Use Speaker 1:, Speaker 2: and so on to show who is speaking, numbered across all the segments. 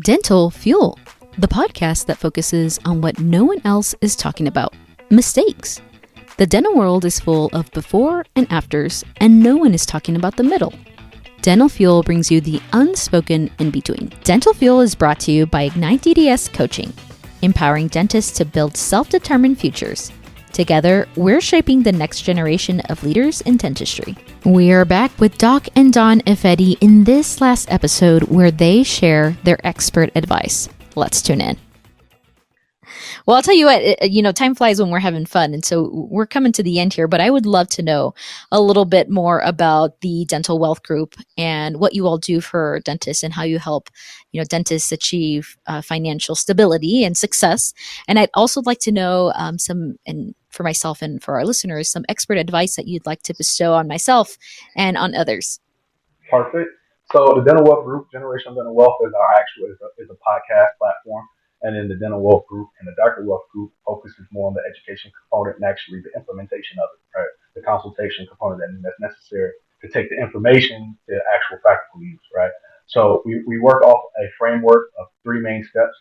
Speaker 1: Dental Fuel, the podcast that focuses on what no one else is talking about: mistakes. The dental world is full of before and afters, and no one is talking about the middle. Dental Fuel brings you the unspoken in between. Dental Fuel is brought to you by Ignite DDS Coaching, empowering dentists to build self-determined futures. Together, we're shaping the next generation of leaders in dentistry. We are back with Doc and Dawn Ifedi in this last episode where they share their expert advice. Let's tune in. Well, I'll tell you what, time flies when we're having fun. And so we're coming to the end here, but I would love to know a little bit more about the Dental Wealth Group and what you all do for dentists and how you help, dentists achieve financial stability and success. And I'd also like to know for myself and for our listeners, some expert advice that you'd like to bestow on myself and on others.
Speaker 2: Perfect. So the Dental Wealth Group, Generational Dental Wealth, is a podcast platform. And then the Dental Wealth Group and the Doctor Wealth Group focuses more on the education component and actually the implementation of it, right? The consultation component that's necessary to take the information to actual practical use, right? So we work off a framework of five main steps.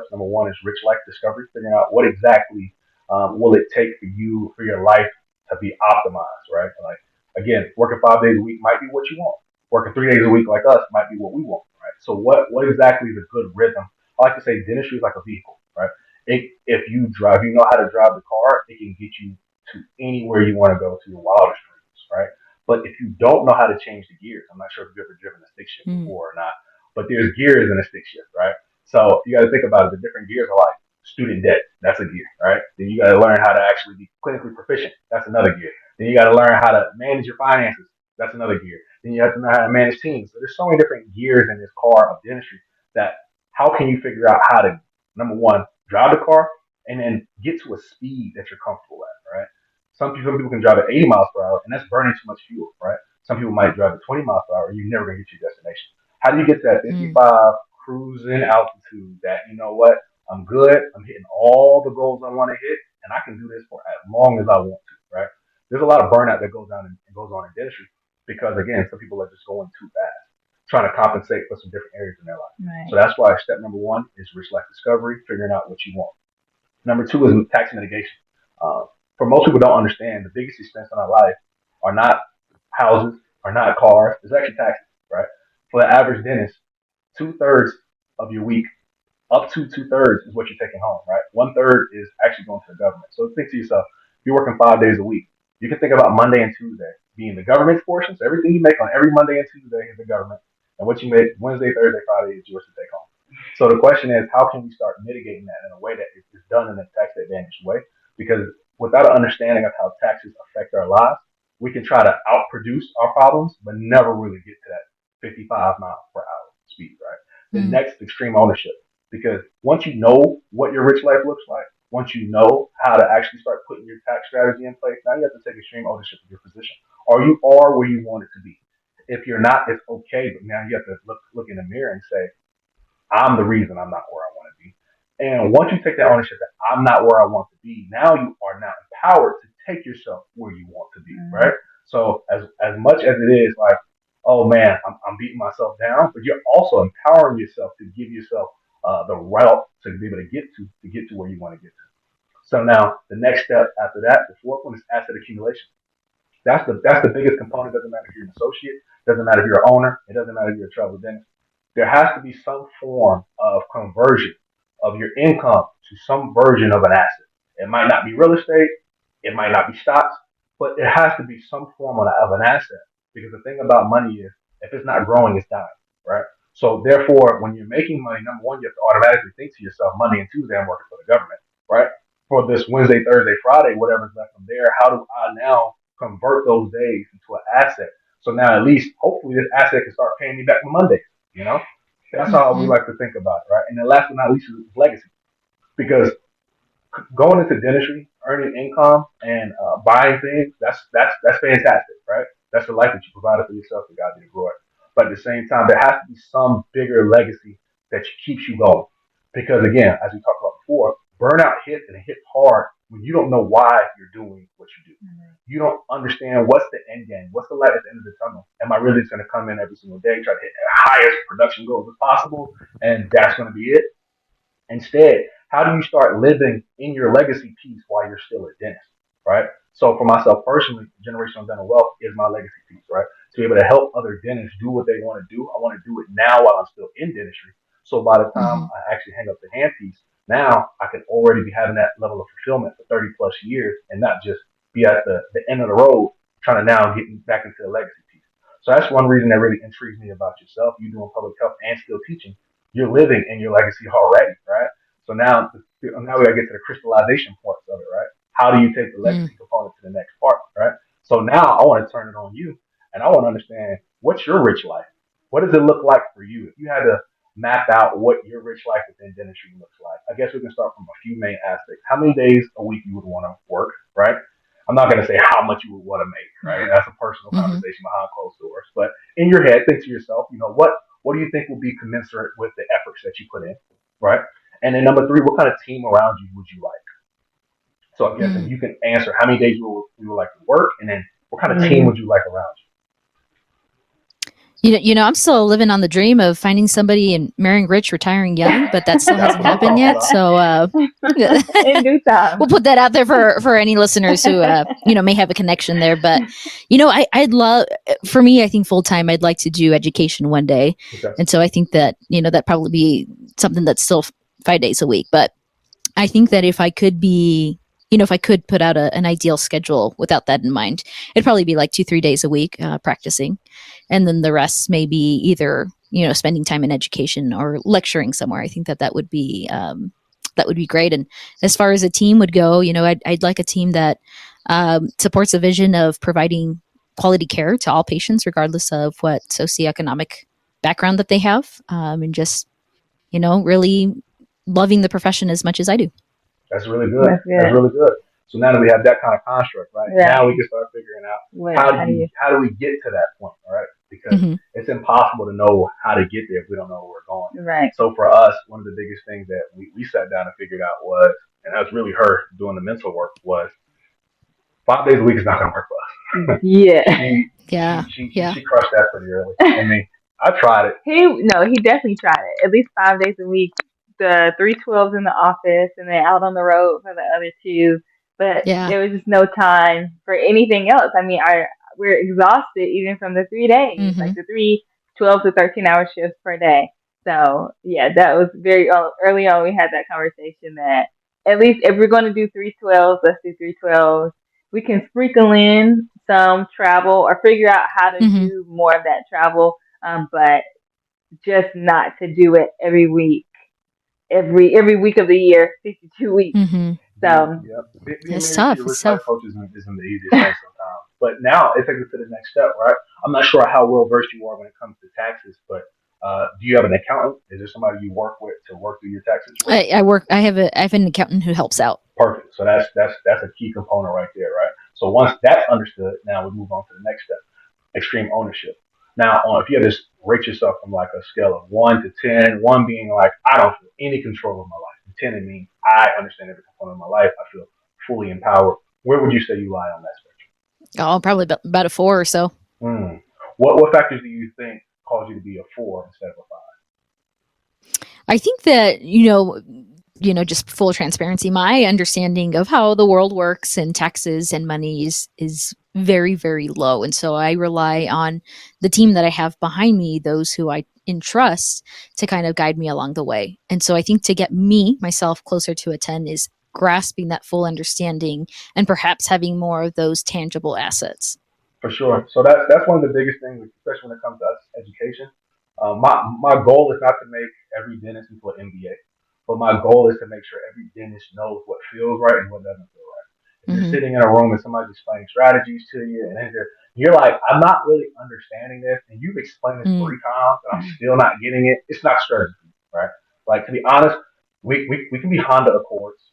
Speaker 2: Number one is rich life discovery, figuring out what exactly will it take for your life to be optimized, right? Like, again, working 5 days a week might be what you want. Working 3 days a week like us might be what we want, right? So what exactly is a good rhythm? I like to say dentistry is like a vehicle, right? If you know how to drive the car, it can get you to anywhere you want to go, to your wildest dreams, right? But if you don't know how to change the gears, I'm not sure if you've ever driven a stick shift before or not, but there's gears in a stick shift, right? So you got to think about it. The different gears are like student debt. That's a gear, right? Then you got to learn how to actually be clinically proficient. That's another gear. Then you got to learn how to manage your finances. That's another gear. Then you have to know how to manage teams. So there's so many different gears in this car of dentistry that how can you figure out how to, number one, drive the car and then get to a speed that you're comfortable at, right? Some people can drive at 80 miles per hour and that's burning too much fuel, right? Some people might drive at 20 miles per hour and you're never going to get to your destination. How do you get to that 55 cruising altitude that, you know what, I'm good, I'm hitting all the goals I want to hit, and I can do this for as long as I want to, right? There's a lot of burnout that goes on in dentistry because, again, some people are just going too fast, trying to compensate for some different areas in their life. Right. So that's why step number one is rich life discovery, figuring out what you want. Number two is tax mitigation. For most people don't understand, the biggest expense in our life are not houses, are not cars, it's actually taxes, right? For the average dentist, 2/3 of your week, up to 2/3 is what you're taking home, right? 1/3 is actually going to the government. So think to yourself, if you're working 5 days a week, you can think about Monday and Tuesday being the government's portion. So everything you make on every Monday and Tuesday is the government. And what you make Wednesday, Thursday, Friday is yours to take home. So the question is, how can we start mitigating that in a way that is done in a tax advantage way? Because without an understanding of how taxes affect our lives, we can try to outproduce our problems, but never really get to that 55 miles per hour speed, right? The next, extreme ownership. Because once you know what your rich life looks like, once you know how to actually start putting your tax strategy in place, now you have to take extreme ownership of your position. Or you are where you want it to be. If you're not, it's okay, but now you have to look in the mirror and say, I'm the reason I'm not where I want to be. And once you take that ownership that I'm not where I want to be, now you are now empowered to take yourself where you want to be, right? So as much as it is like, oh man, I'm beating myself down, but you're also empowering yourself to give yourself the route to be able to get to where you want to get to. So now the next step after that, the fourth one is asset accumulation. That's the biggest component. Doesn't matter if you're an associate, doesn't matter if you're an owner, it doesn't matter if you're a travel dentist. There has to be some form of conversion of your income to some version of an asset. It might not be real estate, it might not be stocks, but it has to be some form of an asset. Because the thing about money is, if it's not growing, it's dying, right? So therefore, when you're making money, number one, you have to automatically think to yourself, Monday and Tuesday, I'm working for the government, right? For this Wednesday, Thursday, Friday, whatever's left from there, how do I now convert those days into an asset? So now at least, hopefully, this asset can start paying me back my Mondays, you know? That's how we like to think about it, right? And then last but not least is legacy. Because going into dentistry, earning income, and buying things, that's fantastic, right? That's the life that you provided for yourself, for God be the glory. But at the same time, there has to be some bigger legacy that keeps you going. Because again, as we talked about before, burnout hits and it hits hard when you don't know why you're doing what you do. You don't understand what's the end game, what's the light at the end of the tunnel. Am I really just going to come in every single day, try to hit the highest production goals as possible, and that's going to be it? Instead, how do you start living in your legacy piece while you're still a dentist, right? So for myself personally, generational dental wealth is my legacy piece, right? To be able to help other dentists do what they want to do, I want to do it now while I'm still in dentistry. So by the time
Speaker 1: Mm-hmm.
Speaker 2: I actually hang up the handpiece, now I can already be having that level of fulfillment for 30 plus years and not just be at the end of the road trying to now get back into the legacy piece. So that's one reason that really intrigues me about yourself. You doing public health and still teaching, you're living in your legacy already, right? So now we gotta get to the crystallization parts of it, right? How do you take the
Speaker 1: Mm.
Speaker 2: legacy component to the next part, right? So now I want to turn it on you, and I want to understand what's your rich life. What does it look like for you? If you had to map out what your rich life within dentistry looks like, I guess we can start from a few main aspects. How many days a week you would want to work, right? I'm not going to say how much you would want to make, right? That's a personal
Speaker 1: Mm-hmm.
Speaker 2: conversation behind closed doors. But in your head, think to yourself, what do you think will be commensurate with the efforts that you put in, right? And then number three, what kind of team around you would you like? So I guess if
Speaker 1: Mm.
Speaker 2: you can answer how many days you would like to work, and then what kind of team would you like around
Speaker 1: I'm still living on the dream of finding somebody and marrying rich, retiring young, but that
Speaker 2: you?
Speaker 1: still
Speaker 2: That's
Speaker 1: hasn't
Speaker 2: what I'm
Speaker 1: happened
Speaker 2: talking
Speaker 1: yet.
Speaker 2: about.
Speaker 1: So
Speaker 3: In due time.
Speaker 1: we'll put that out there for any listeners who may have a connection there. But I'd love, for me, I think full time I'd like to do education one day,
Speaker 2: Okay.
Speaker 1: and so I think that that probably be something that's still 5 days a week. But I think that if I could be, if I could put out an ideal schedule without that in mind, it'd probably be like 2-3 days a week practicing, and then the rest maybe either spending time in education or lecturing somewhere. I think that would be great. And as far as a team would go, I'd like a team that supports a vision of providing quality care to all patients, regardless of what socioeconomic background that they have, and just really loving the profession as much as I do.
Speaker 2: That's really good. That's really good. So now that we have that kind of construct, right?
Speaker 3: Yeah.
Speaker 2: Now we can start figuring out how do we get to that point, right? Because
Speaker 1: Mm-hmm.
Speaker 2: it's impossible to know how to get there if we don't know where we're going.
Speaker 3: Right.
Speaker 2: So for us, one of the biggest things that we sat down and figured out was, and that was really her doing the mental work, was 5 days a week is not going to work for us.
Speaker 3: Yeah.
Speaker 2: She crushed that pretty early. I mean, I tried it.
Speaker 3: He definitely tried it. At least 5 days a week. The 312s in the office and then out on the road for the other two. But there was just no time for anything else. I mean, we're exhausted even from the 3 days,
Speaker 1: Mm-hmm.
Speaker 3: like the 12 to 13-hour shifts per day. So yeah, that was very early on. We had that conversation that at least if we're going to do 312s, let's do 312s. We can sprinkle in some travel or figure out how to
Speaker 1: Mm-hmm.
Speaker 3: do more of that travel, but just not to do it every week. Every week of the year, 52 weeks.
Speaker 1: Mm-hmm.
Speaker 3: So
Speaker 1: it's tough.
Speaker 2: Rich life coach isn't the easiest thing sometimes. But now it takes us to the next step, right? I'm not sure how well versed you are when it comes to taxes, but do you have an accountant? Is there somebody you work with to work through your taxes?
Speaker 1: I have an accountant who helps out.
Speaker 2: Perfect. So that's a key component right there, right? So once that's understood, now we move on to the next step: extreme ownership. Now, if you have to rate yourself from like a scale of 1 to 10, 1 being like I don't feel any control of my life, and 10 it means I understand every component of my life. I feel fully empowered. Where would you say you lie on that spectrum?
Speaker 1: Oh, probably about a 4 or so.
Speaker 2: What factors do you think cause you to be a 4 instead of a 5?
Speaker 1: I think that just full transparency, my understanding of how the world works and taxes and money is very, very low. And so I rely on the team that I have behind me, those who I entrust, to kind of guide me along the way. And so I think to get myself closer to a 10 is grasping that full understanding and perhaps having more of those tangible assets.
Speaker 2: For sure. So that's one of the biggest things, especially when it comes to us education. My goal is not to make every dentist into an MBA, but my goal is to make sure every dentist knows what feels right and what doesn't feel right. If you're sitting in a room and somebody's explaining strategies to you, and then you're like, I'm not really understanding this, and you've explained it 3 times, and I'm still not getting it, it's not strategy, right? Like, to be honest, we can be Honda Accords,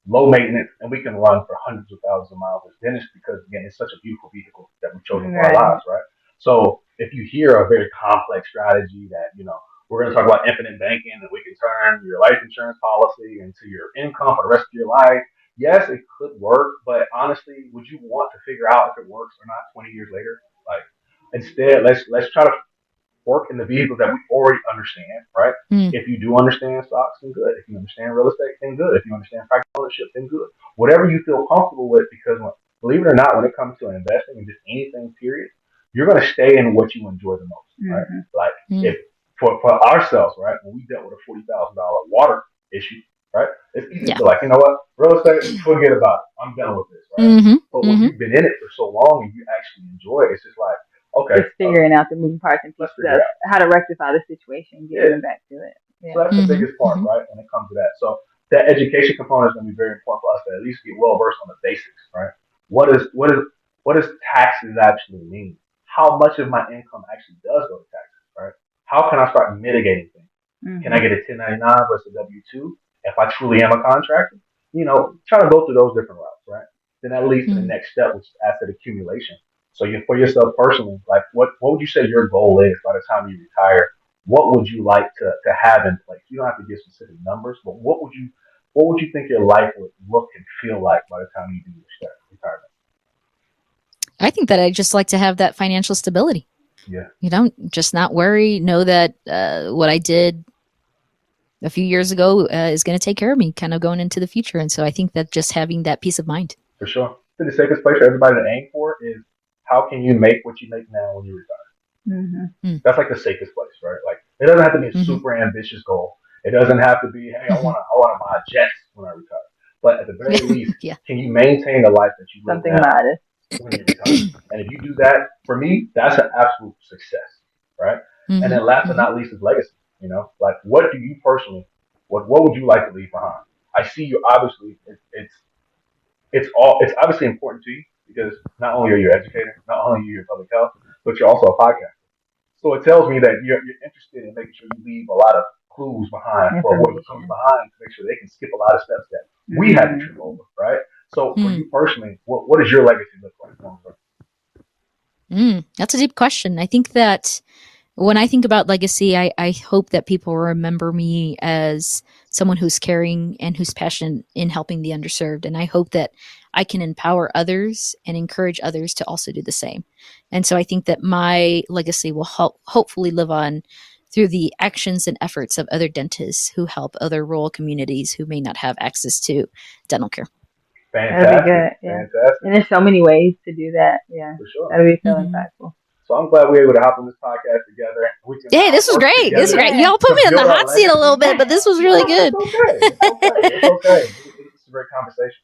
Speaker 2: low maintenance, and we can run for hundreds of thousands of miles as dentists because, again, it's such a beautiful vehicle that we've chosen for our lives, right? So if you hear a very complex strategy that, we're going to talk about infinite banking, and we can turn your life insurance policy into your income for the rest of your life, yes, it could work, but honestly, would you want to figure out if it works or not 20 years later? Like, instead, let's try to work in the vehicles that we already understand, right?
Speaker 1: Mm.
Speaker 2: If you do understand stocks, then good. If you understand real estate, then good. If you understand practical ownership, then good. Whatever you feel comfortable with, because believe it or not, when it comes to investing in just anything, period, you're going to stay in what you enjoy the most, right? Like if for ourselves, right, when we dealt with a $40,000 water issue, right, it's easy to feel like, you know what, real estate, forget about it. I'm done with this, right? But when you've been in it for so long and you actually enjoy it, it's just like, okay,
Speaker 3: just figuring out the moving parts and pieces of how to rectify the situation, getting back to it.
Speaker 2: Yeah. So that's the biggest part, right, when it comes to that. So that education component is going to be very important for us to at least get well versed on the basics, right? What does taxes actually mean? How much of my income actually does go to taxes, right? How can I start mitigating things? Can I get a 1099 versus a W-2 if I truly am a contractor? You know, try to go through those different routes, right? Then that leads to the next step, which is asset accumulation. So for yourself personally, like what would you say your goal is by the time you retire? What would you like to have in place? You don't have to give specific numbers, but what would you think your life would look and feel like by the time you do your retirement?
Speaker 1: I think that I'd just like to have that financial stability.
Speaker 2: Yeah.
Speaker 1: You know, just not worry, know that what I did a few years ago is going to take care of me kind of going into the future. And so I think that just having that peace of mind.
Speaker 2: For sure. I think the safest place for everybody to aim for is how can you make what you make now when you retire? That's like the safest place, right? Like it doesn't have to be a super ambitious goal. It doesn't have to be, hey, I want to buy jets when I retire. But at the very least, can you maintain the life that you live
Speaker 3: something modest
Speaker 2: when you retire? And if you do that, for me, that's an absolute success, right? And then last but not least is legacy. You know, like what do you personally, what would you like to leave behind? I see you obviously. It's obviously important to you because not only are you an educator, not only are you in public health, but you're also a podcaster. So it tells me that you're interested in making sure you leave a lot of clues behind for what comes behind to make sure they can skip a lot of steps that we had to trip over, right? So for you personally, what does your legacy look like?
Speaker 1: That's a deep question. I think that when I think about legacy, I hope that people remember me as someone who's caring and who's passionate in helping the underserved. And I hope that I can empower others and encourage others to also do the same. And so I think that my legacy will hopefully live on through the actions and efforts of other dentists who help other rural communities who may not have access to dental care.
Speaker 2: Fantastic.
Speaker 3: That'd be good. Yeah. Fantastic. And there's so many ways to do that. Yeah.
Speaker 2: For sure.
Speaker 3: That'd be so impactful.
Speaker 2: So I'm glad we were able to hop on this podcast together.
Speaker 1: Hey, this was great. This was great. Y'all put me on the hot seat a little bit, but this was really good.
Speaker 2: It's okay. It's a great conversation.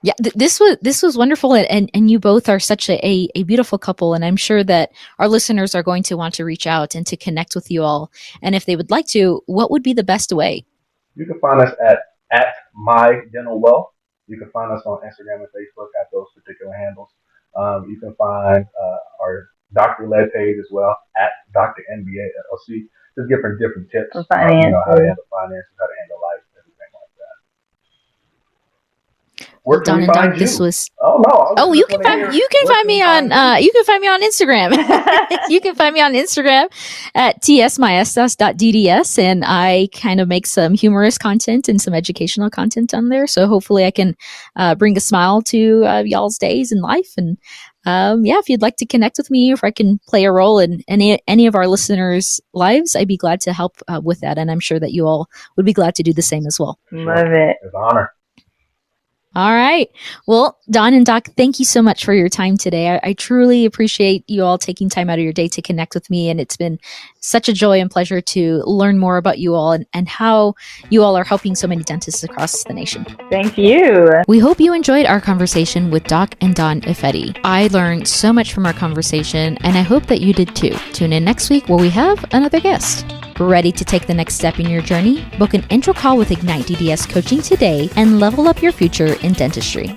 Speaker 1: Yeah, this was wonderful, and you both are such a beautiful couple, and I'm sure that our listeners are going to want to reach out and to connect with you all. And if they would like to, what would be the best way?
Speaker 2: You can find us at My Dental Wealth. You can find us on Instagram and Facebook at those particular handles. You can find our doctor-led page as well at Dr. NBA LLC. Just different tips
Speaker 3: for finance,
Speaker 2: how to handle finances, how to handle life, everything like that. Where
Speaker 1: Dawn and Doc, this was.
Speaker 2: Oh no!
Speaker 1: Oh, you can find me on you can find me on Instagram. You can find me on Instagram at tsmaestas.dds, and I kind of make some humorous content and some educational content on there. So hopefully I can bring a smile to y'all's days in life. And if you'd like to connect with me, or if I can play a role in any of our listeners' lives, I'd be glad to help with that. And I'm sure that you all would be glad to do the same as well.
Speaker 3: Love it.
Speaker 2: It's an honor.
Speaker 1: All right. Well, Dawn and Doc, thank you so much for your time today. I truly appreciate you all taking time out of your day to connect with me. And it's been such a joy and pleasure to learn more about you all and how you all are helping so many dentists across the nation.
Speaker 3: Thank you.
Speaker 1: We hope you enjoyed our conversation with Doc and Dawn Ifedi. I learned so much from our conversation, and I hope that you did too. Tune in next week where we have another guest. Ready to take the next step in your journey? Book an intro call with Ignite DDS Coaching today and level up your future in dentistry.